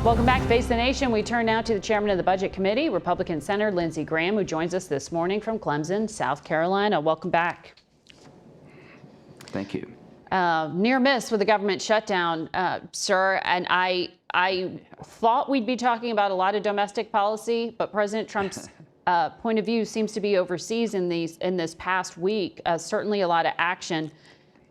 Welcome back to Face the Nation. We turn now to the chairman of the Budget Committee, Republican Senator Lindsey Graham, who joins us this morning from Clemson, South Carolina. Welcome back. Thank you. Near miss with the government shutdown, sir, and I thought we'd be talking about a lot of domestic policy, but President Trump's point of view seems to be overseas in this past week. Certainly a lot of action.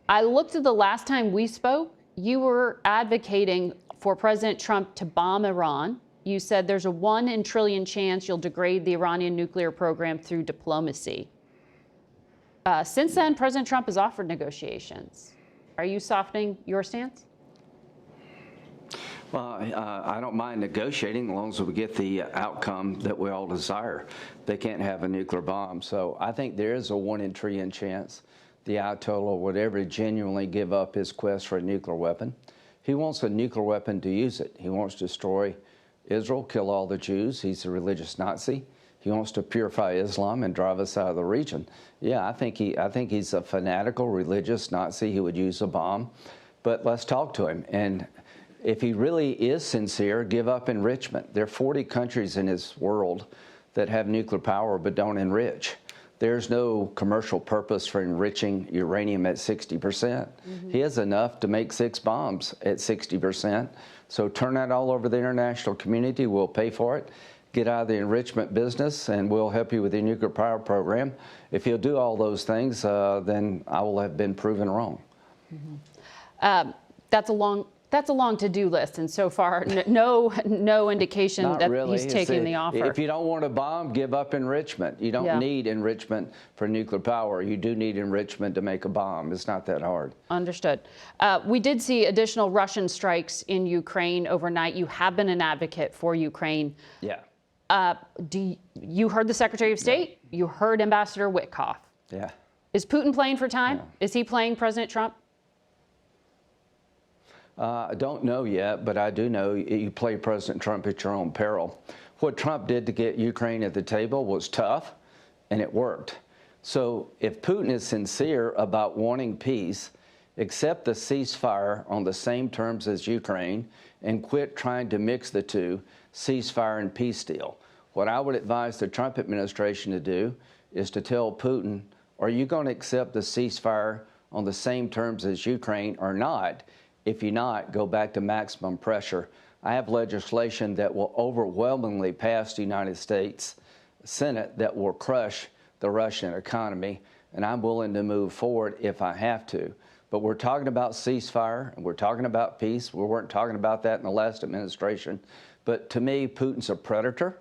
I looked at the last time we spoke. You were advocating for President Trump to bomb Iran. You said there's a 1 in trillion chance you'll degrade the Iranian nuclear program through diplomacy. Since then, President Trump has offered negotiations. Are you softening your stance? Well, I don't mind negotiating as long as we get the outcome that we all desire. They can't have a nuclear bomb. So I think there is a 1 in a trillion chance the Ayatollah would ever genuinely give up his quest for a nuclear weapon. He wants a nuclear weapon to use it. He wants to destroy Israel, kill all the Jews. He's a religious Nazi. He wants to purify Islam and drive us out of the region. Yeah, I think he's a fanatical religious Nazi who would use a bomb. But let's talk to him. And if he really is sincere, give up enrichment. There are 40 countries in this world that have nuclear power but don't enrich. There's no commercial purpose for enriching uranium at 60%. Mm-hmm. He has enough to make 6 bombs at 60%. So turn that all over the international community. We'll pay for it. Get out of the enrichment business, and we'll help you with your nuclear power program. If he'll do all those things, then I will have been proven wrong. Mm-hmm. That's a long to-do list, and so far, no indication that really. He's taking the offer. If you don't want a bomb, give up enrichment. You don't need enrichment for nuclear power. You do need enrichment to make a bomb. It's not that hard. Understood. We did see additional Russian strikes in Ukraine overnight. You have been an advocate for Ukraine. Yeah. You heard the Secretary of State? Yeah. You heard Ambassador Witkoff. Yeah. Is Putin playing for time? Yeah. Is he playing President Trump? I don't know yet, but I do know you play President Trump at your own peril. What Trump did to get Ukraine at the table was tough, and it worked. So if Putin is sincere about wanting peace, accept the ceasefire on the same terms as Ukraine and quit trying to mix the two, ceasefire and peace deal. What I would advise the Trump administration to do is to tell Putin, are you going to accept the ceasefire on the same terms as Ukraine or not? If you're not, go back to maximum pressure. I have legislation that will overwhelmingly pass the United States Senate that will crush the Russian economy, and I'm willing to move forward if I have to. But we're talking about ceasefire, and we're talking about peace. We weren't talking about that in the last administration. But to me, Putin's a predator.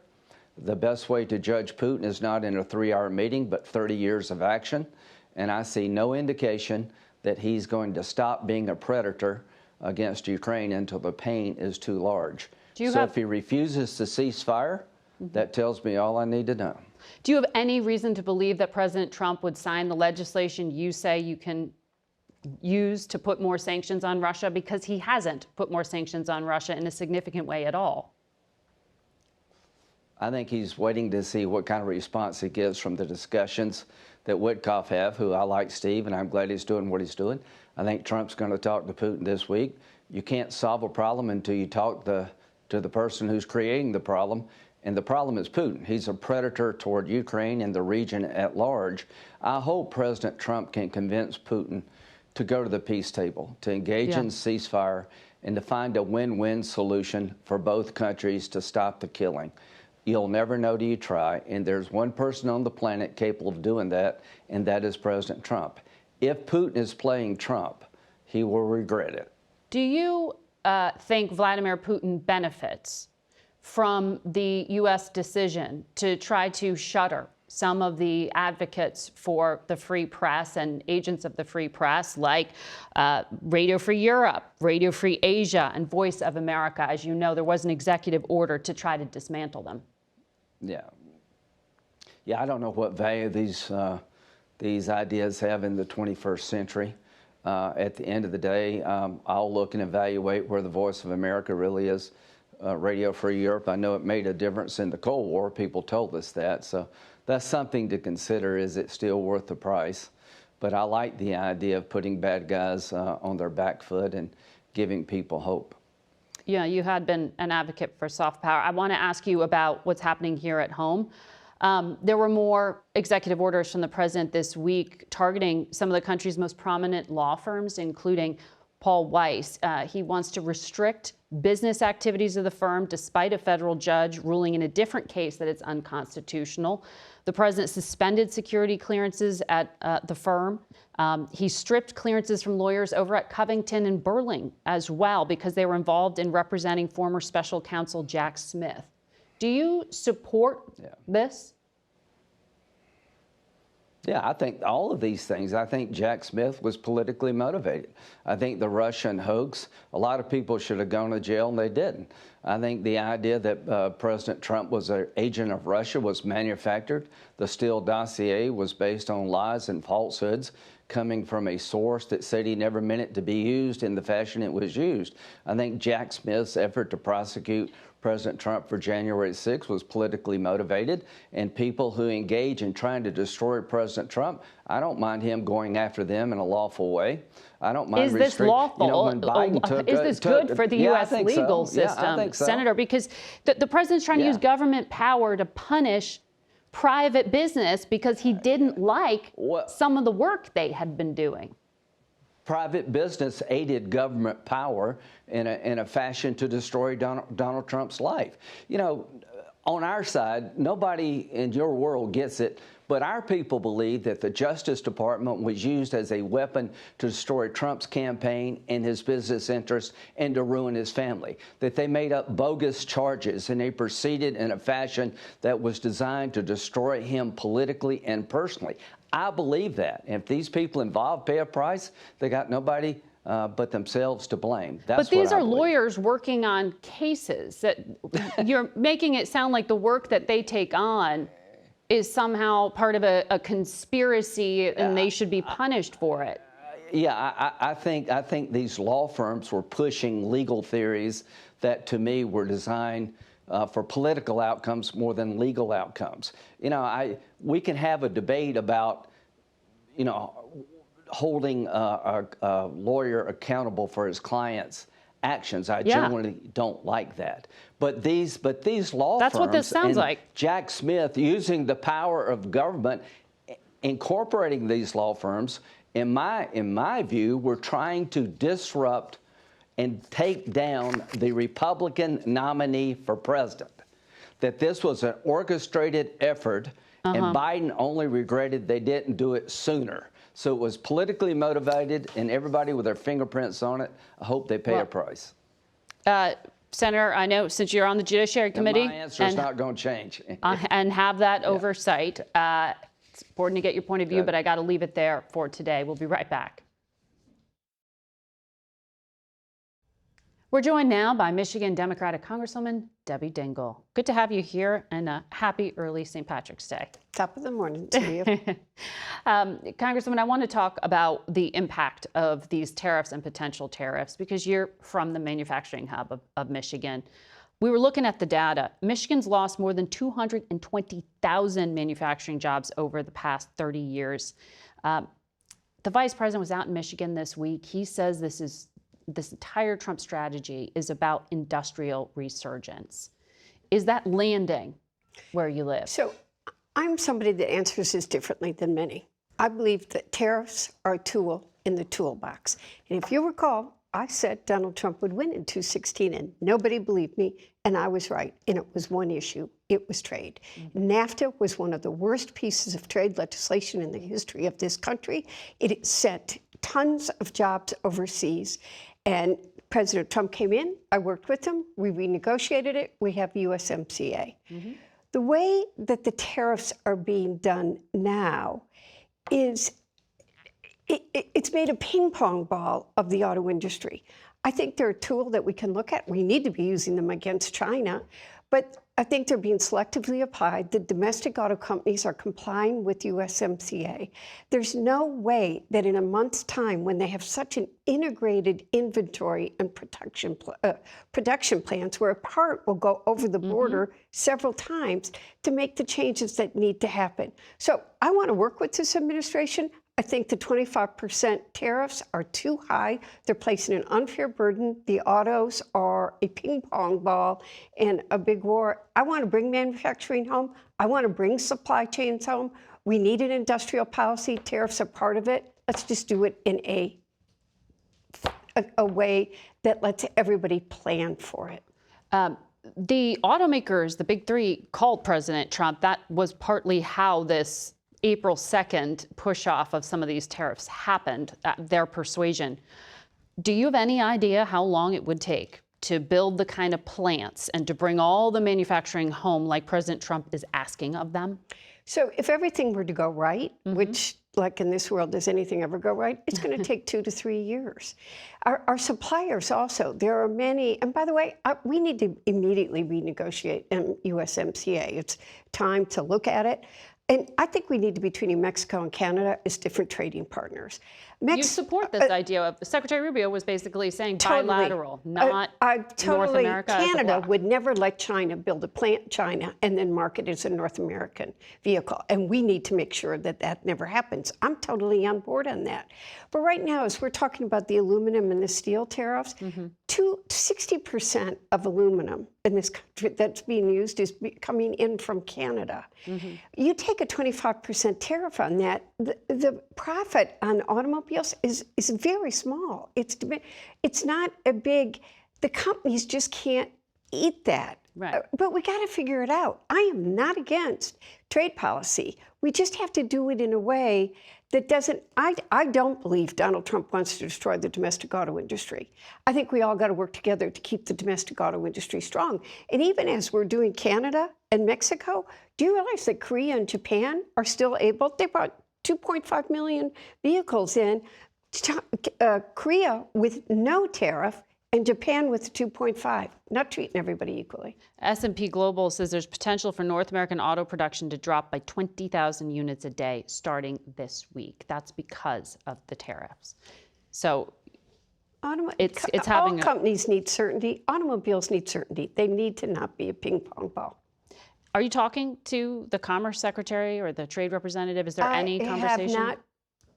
The best way to judge Putin is not in a 3-hour meeting, but 30 years of action. And I see no indication that he's going to stop being a predator against Ukraine until the pain is too large. If he refuses to cease fire, that tells me all I need to know. Do you have any reason to believe that President Trump would sign the legislation you say you can use to put more sanctions on Russia? Because he hasn't put more sanctions on Russia in a significant way at all. I think he's waiting to see what kind of response he gets from the discussions that Witkoff have, who I like Steve, and I'm glad he's doing what he's doing. I think Trump's going to talk to Putin this week. You can't solve a problem until you talk to the person who's creating the problem, and the problem is Putin. He's a predator toward Ukraine and the region at large. I hope President Trump can convince Putin to go to the peace table, to engage in ceasefire, and to find a win-win solution for both countries to stop the killing. You'll never know till you try, and there's one person on the planet capable of doing that, and that is President Trump. If Putin is playing Trump, he will regret it. Do you think Vladimir Putin benefits from the U.S. decision to try to shutter some of the advocates for the free press and agents of the free press, like Radio Free Europe, Radio Free Asia, and Voice of America? As you know, there was an executive order to try to dismantle them. Yeah, I don't know what value these ideas have in the 21st century. At the end of the day, I'll look and evaluate where the Voice of America really is. Radio Free Europe, I know it made a difference in the Cold War. People told us that. So that's something to consider. Is it still worth the price? But I like the idea of putting bad guys on their back foot and giving people hope. you had been an advocate for soft power. I want to ask you about what's happening here at home. There were more executive orders from the president this week targeting some of the country's most prominent law firms, including Paul Weiss. He wants to restrict business activities of the firm, despite a federal judge ruling in a different case that it's unconstitutional. The president suspended security clearances at the firm. He stripped clearances from lawyers over at Covington and Burling as well because they were involved in representing former special counsel Jack Smith. Do you support this? Yeah, I think all of these things. I think Jack Smith was politically motivated. I think the Russian hoax, a lot of people should have gone to jail and they didn't. I think the idea that President Trump was an agent of Russia was manufactured. The Steele dossier was based on lies and falsehoods coming from a source that said he never meant it to be used in the fashion it was used. I think Jack Smith's effort to prosecute President Trump for January 6th was politically motivated, and people who engage in trying to destroy President Trump, I don't mind him going after them in a lawful way. I don't mind. Is this lawful? You know, when Biden is this good for the U.S. legal system, I think so. Senator? Because the president's trying to use government power to punish private business because he didn't like some of the work they had been doing. Private business aided government power in a fashion to destroy Donald Trump's life. You know, on our side, nobody in your world gets it, but our people believe that the Justice Department was used as a weapon to destroy Trump's campaign and his business interests and to ruin his family, that they made up bogus charges and they proceeded in a fashion that was designed to destroy him politically and personally. I believe that. If these people involved pay a price, they got nobody but themselves to blame. That's but these what I are believe. lawyers working on cases that you're making it sound like the work that they take on is somehow part of a conspiracy and they should be punished for it. Yeah, I think these law firms were pushing legal theories that, to me, were designed for political outcomes more than legal outcomes. You know, we can have a debate about, you know, holding a lawyer accountable for his client's actions. I generally don't like that. But these law That's firms, what this sounds and like. Jack Smith using the power of government, incorporating these law firms, in my view, were trying to disrupt and take down the Republican nominee for president. That this was an orchestrated effort, and Biden only regretted they didn't do it sooner. So it was politically motivated, and everybody with their fingerprints on it, I hope they pay a price. Senator, I know since you're on the Judiciary Committee, my answer is not going to change. And have that oversight. It's important to get your point of view, but I got to leave it there for today. We'll be right back. We're joined now by Michigan Democratic Congresswoman Debbie Dingell. Good to have you here, and happy early St. Patrick's Day. Top of the morning to you. Congresswoman, I want to talk about the impact of these tariffs and potential tariffs because you're from the manufacturing hub of Michigan. We were looking at the data. Michigan's lost more than 220,000 manufacturing jobs over the past 30 years. The vice president was out in Michigan this week. He says this entire Trump strategy is about industrial resurgence. Is that landing where you live? So I'm somebody that answers this differently than many. I believe that tariffs are a tool in the toolbox. And if you recall, I said Donald Trump would win in 2016, and nobody believed me, and I was right. And it was one issue. It was trade. NAFTA was one of the worst pieces of trade legislation in the history of this country. It sent tons of jobs overseas. And President Trump came in, I worked with him, we renegotiated it, we have USMCA. The way that the tariffs are being done now is, it's made a ping pong ball of the auto industry. I think they're a tool that we can look at. We need to be using them against China, but I think they're being selectively applied. The domestic auto companies are complying with USMCA. There's no way that in a month's time, when they have such an integrated inventory and production plans where a part will go over the border several times to make the changes that need to happen. So I want to work with this administration. I think the 25% tariffs are too high. They're placing an unfair burden. The autos are a ping pong ball in a big war. I want to bring manufacturing home. I want to bring supply chains home. We need an industrial policy. Tariffs are part of it. Let's just do it in a way that lets everybody plan for it. The automakers, the big three, called President Trump. That was partly how this April 2nd push off of some of these tariffs happened, their persuasion. Do you have any idea how long it would take to build the kind of plants and to bring all the manufacturing home like President Trump is asking of them? So if everything were to go right, which, like in this world, does anything ever go right? It's going to take 2 to 3 years. Our suppliers also, there are many, and by the way, we need to immediately renegotiate USMCA. It's time to look at it. And I think we need to be treating Mexico and Canada as different trading partners. You support this idea of Secretary Rubio was basically saying bilateral, not North America. Canada would never let China build a plant in China and then market it as a North American vehicle. And we need to make sure that that never happens. I'm totally on board on that. But right now, as we're talking about the aluminum and the steel tariffs, 60% of aluminum in this country that's being used is coming in from Canada. You take a 25% tariff on that, the profit on automobiles is very small. It's not a big, the companies just can't eat that. Right. But we got to figure it out. I am not against trade policy. We just have to do it in a way that doesn't, I don't believe Donald Trump wants to destroy the domestic auto industry. I think we all got to work together to keep the domestic auto industry strong. And even as we're doing Canada and Mexico, do you realize that Korea and Japan are still able, they brought 2.5 million vehicles in, Korea with no tariff, and Japan with 2.5, not treating everybody equally. S&P Global says there's potential for North American auto production to drop by 20,000 units a day starting this week. That's because of the tariffs. So it's having all companies need certainty. Automobiles need certainty. They need to not be a ping pong ball. Are you talking to the Commerce Secretary or the Trade Representative? Is there any conversation? I have not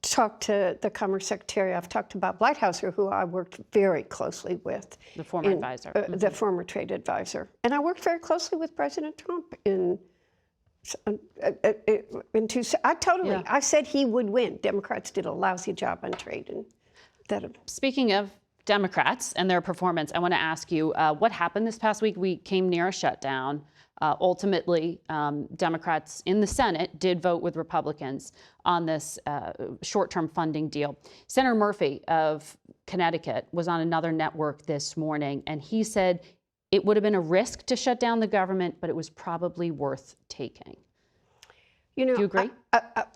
talked to the Commerce Secretary. I've talked to Bob Lighthouser, who I worked very closely with. The former advisor. The former trade advisor. And I worked very closely with President Trump I said he would win. Democrats did a lousy job on trade. Speaking of Democrats and their performance, I want to ask you, what happened this past week? We came near a shutdown. Ultimately, Democrats in the Senate did vote with Republicans on this short-term funding deal. Senator Murphy of Connecticut was on another network this morning, and he said it would have been a risk to shut down the government, but it was probably worth taking. You know, do you agree?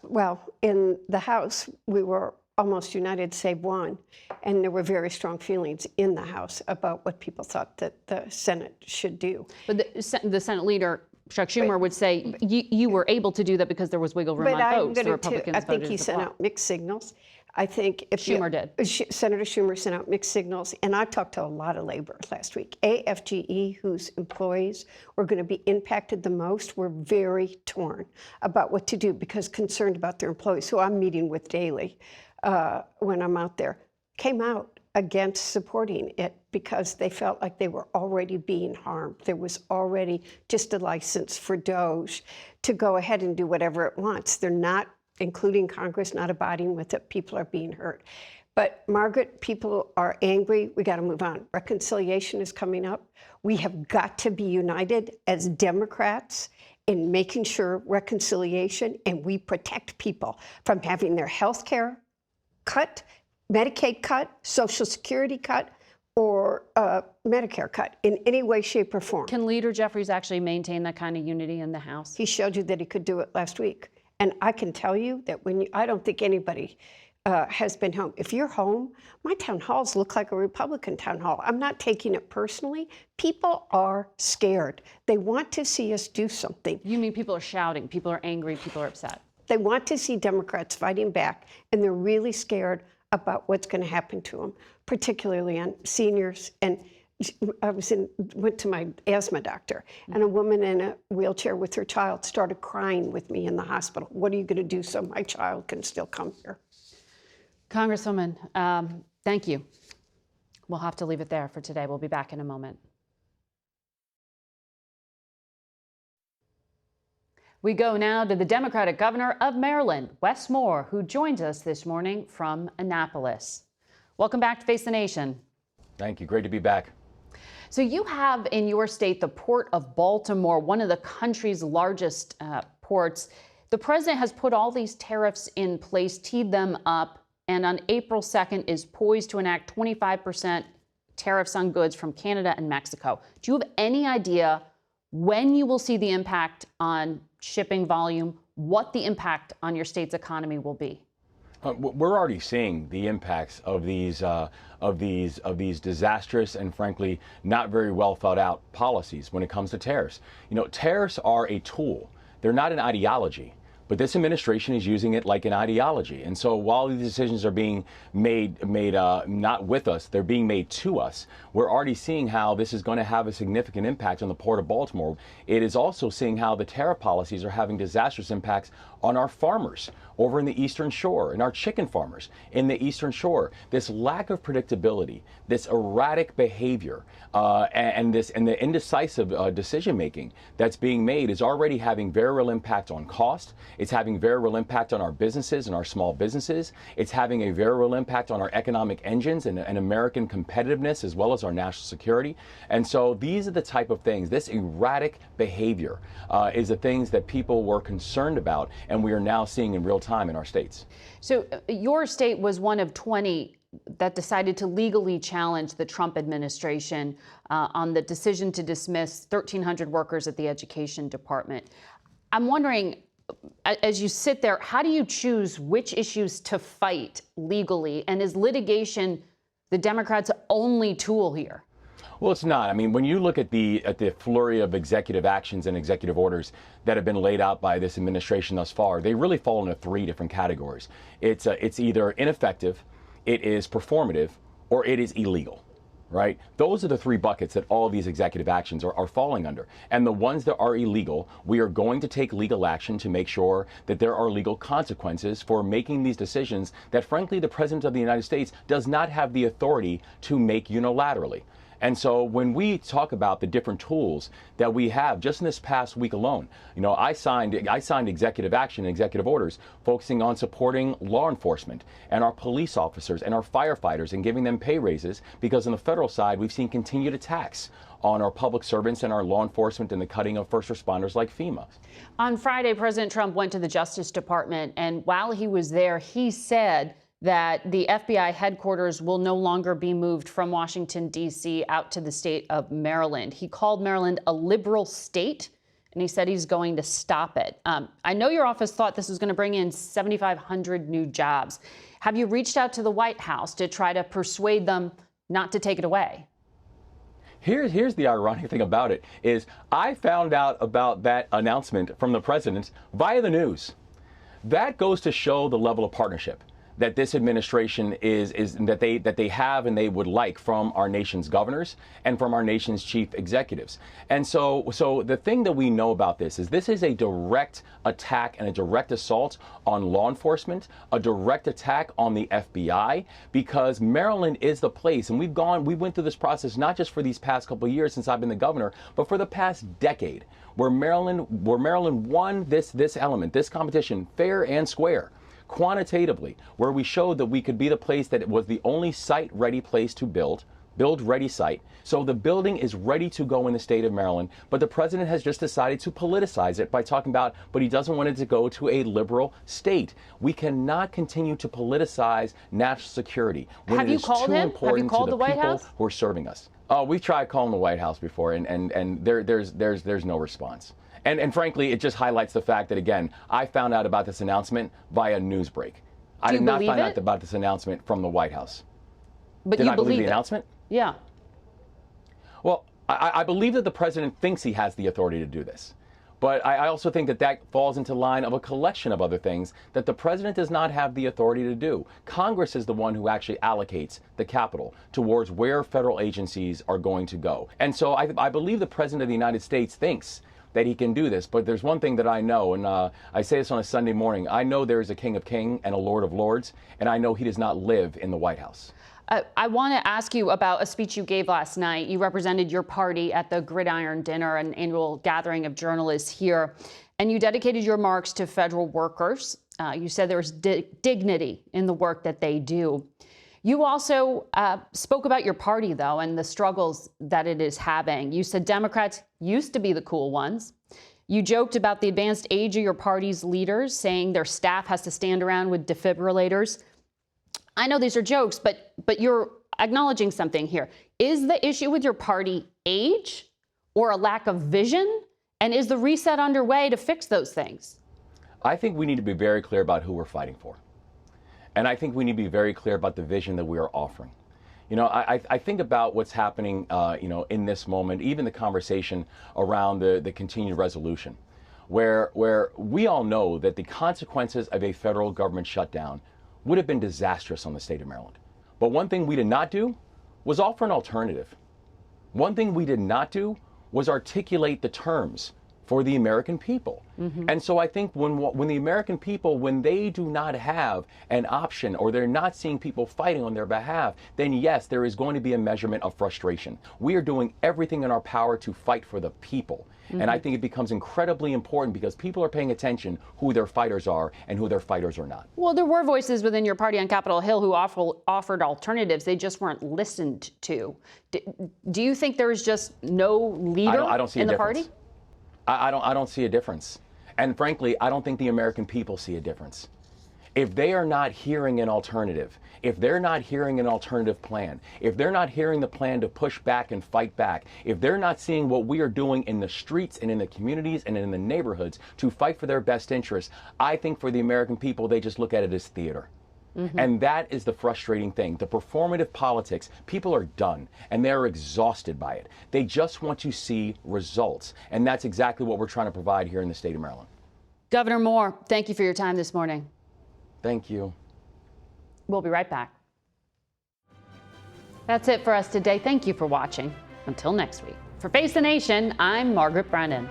Well, in the House, we were almost united save one, and there were very strong feelings in the House about what people thought that the Senate should do. But the Senate leader, Chuck Schumer, would say you were able to do that because there was wiggle room on votes. The Republicans I think voted he sent out mixed signals. I think if Schumer did. Senator Schumer sent out mixed signals, and I talked to a lot of labor last week. AFGE, whose employees were going to be impacted the most, were very torn about what to do because concerned about their employees, who I'm meeting with daily when I'm out there, came out against supporting it because they felt like they were already being harmed. There was already just a license for DOJ to go ahead and do whatever it wants. They're not, including Congress, not abiding with it. People are being hurt. But Margaret, people are angry. We got to move on. Reconciliation is coming up. We have got to be united as Democrats in making sure reconciliation, and we protect people from having their health care cut, Medicaid cut, Social Security cut, or Medicare cut in any way, shape, or form. Can Leader Jeffries actually maintain that kind of unity in the House? He showed you that he could do it last week. And I can tell you that I don't think anybody has been home. If you're home, my town halls look like a Republican town hall. I'm not taking it personally. People are scared. They want to see us do something. You mean people are shouting, people are angry, people are upset? They want to see Democrats fighting back, and they're really scared about what's going to happen to them, particularly on seniors. And I went to my asthma doctor, and a woman in a wheelchair with her child started crying with me in the hospital. What are you going to do so my child can still come here? Congresswoman, thank you. We'll have to leave it there for today. We'll be back in a moment. We go now to the Democratic governor of Maryland, Wes Moore, who joins us this morning from Annapolis. Welcome back to Face the Nation. Thank you. Great to be back. So you have in your state the Port of Baltimore, one of the country's largest ports. The president has put all these tariffs in place, teed them up, and on April 2nd is poised to enact 25% tariffs on goods from Canada and Mexico. Do you have any idea when you will see the impact on shipping volume, what the impact on your state's economy will be? We're already seeing the impacts of these disastrous and frankly not very well thought out policies when it comes to tariffs. You know, tariffs are a tool. They're not an ideology. But this administration is using it like an ideology. And so while these decisions are being made not with us, they're being made to us. We're already seeing how this is going to have a significant impact on the Port of Baltimore. It is also seeing how the tariff policies are having disastrous impacts on our farmers over in the Eastern Shore, and our chicken farmers in the Eastern Shore. This lack of predictability, this erratic behavior, and the indecisive decision making that's being made is already having very real impact on cost. It's having very real impact on our businesses and our small businesses. It's having a very real impact on our economic engines and American competitiveness as well as our national security. And so these are the type of things, this erratic behavior is the things that people were concerned about, and we are now seeing in real time in our states. So your state was one of 20 that decided to legally challenge the Trump administration on the decision to dismiss 1,300 workers at the Education Department. I'm wondering, as you sit there, how do you choose which issues to fight legally? And is litigation the Democrats' only tool here? Well, it's not. I mean, when you look at the flurry of executive actions and executive orders that have been laid out by this administration thus far, they really fall into three different categories. It's either ineffective, it is performative, or it is illegal. Right? Those are the three buckets that all of these executive actions are falling under. And the ones that are illegal, we are going to take legal action to make sure that there are legal consequences for making these decisions that, frankly, the President of the United States does not have the authority to make unilaterally. And so when we talk about the different tools that we have just in this past week alone, you know, I signed executive action and executive orders focusing on supporting law enforcement and our police officers and our firefighters and giving them pay raises, because on the federal side, we've seen continued attacks on our public servants and our law enforcement and the cutting of first responders like FEMA. On Friday, President Trump went to the Justice Department, and while he was there, he said that the FBI headquarters will no longer be moved from Washington, D.C. out to the state of Maryland. He called Maryland a liberal state, and he said he's going to stop it. I know your office thought this was going to bring in 7,500 new jobs. Have you reached out to the White House to try to persuade them not to take it away? Here's the ironic thing about it is I found out about that announcement from the president via the news. That goes to show the level of partnership that this administration that they have and they would like from our nation's governors and from our nation's chief executives. And so the thing that we know about this is a direct attack and a direct assault on law enforcement, a direct attack on the FBI, because Maryland is the place, and we went through this process not just for these past couple of years since I've been the governor, but for the past decade, where Maryland won this element, this competition, fair and square, quantitatively, where we showed that we could be the place that it was the only site-ready place to build-ready site. So the building is ready to go in the state of Maryland, but the president has just decided to politicize it by talking about, but he doesn't want it to go to a liberal state. We cannot continue to politicize national security when it is too important to the people who are serving us. We've tried calling the White House before, and there's no response. And frankly, it just highlights the fact that, again, I found out about this announcement via news break. I did not find out about this announcement from the White House. But did I believe the announcement? Yeah. Well, I believe that the president thinks he has the authority to do this. But I also think that falls into line of a collection of other things that the president does not have the authority to do. Congress is the one who actually allocates the capital towards where federal agencies are going to go. And so I believe the president of the United States thinks that he can do this. But there's one thing that I know, and I say this on a Sunday morning. I know there is a King of Kings and a Lord of Lords, and I know he does not live in the White House. I want to ask you about a speech you gave last night. You represented your party at the Gridiron Dinner, an annual gathering of journalists here, and you dedicated your remarks to federal workers. You said there was dignity in the work that they do. You also spoke about your party, though, and the struggles that it is having. You said Democrats used to be the cool ones. You joked about the advanced age of your party's leaders, saying their staff has to stand around with defibrillators. I know these are jokes, but you're acknowledging something here. Is the issue with your party age or a lack of vision? And is the reset underway to fix those things? I think we need to be very clear about who we're fighting for. And I think we need to be very clear about the vision that we are offering. You know, I think about what's happening, in this moment, even the conversation around the continued resolution, where we all know that the consequences of a federal government shutdown would have been disastrous on the state of Maryland. But one thing we did not do was offer an alternative. One thing we did not do was articulate the terms for the American people. Mm-hmm. And so I think when the American people, when they do not have an option or they're not seeing people fighting on their behalf, then yes, there is going to be a measurement of frustration. We are doing everything in our power to fight for the people. Mm-hmm. And I think it becomes incredibly important because people are paying attention who their fighters are and who their fighters are not. Well, there were voices within your party on Capitol Hill who offered alternatives. They just weren't listened to. Do you think there is just no leader I don't see in a the difference. party? I don't see a difference. And frankly, I don't think the American people see a difference. If they are not hearing an alternative, if they're not hearing an alternative plan, if they're not hearing the plan to push back and fight back, if they're not seeing what we are doing in the streets and in the communities and in the neighborhoods to fight for their best interests, I think for the American people, they just look at it as theater. Mm-hmm. And that is the frustrating thing. The performative politics, people are done and they're exhausted by it. They just want to see results. And that's exactly what we're trying to provide here in the state of Maryland. Governor Moore, thank you for your time this morning. Thank you. We'll be right back. That's it for us today. Thank you for watching. Until next week. For Face the Nation, I'm Margaret Brennan.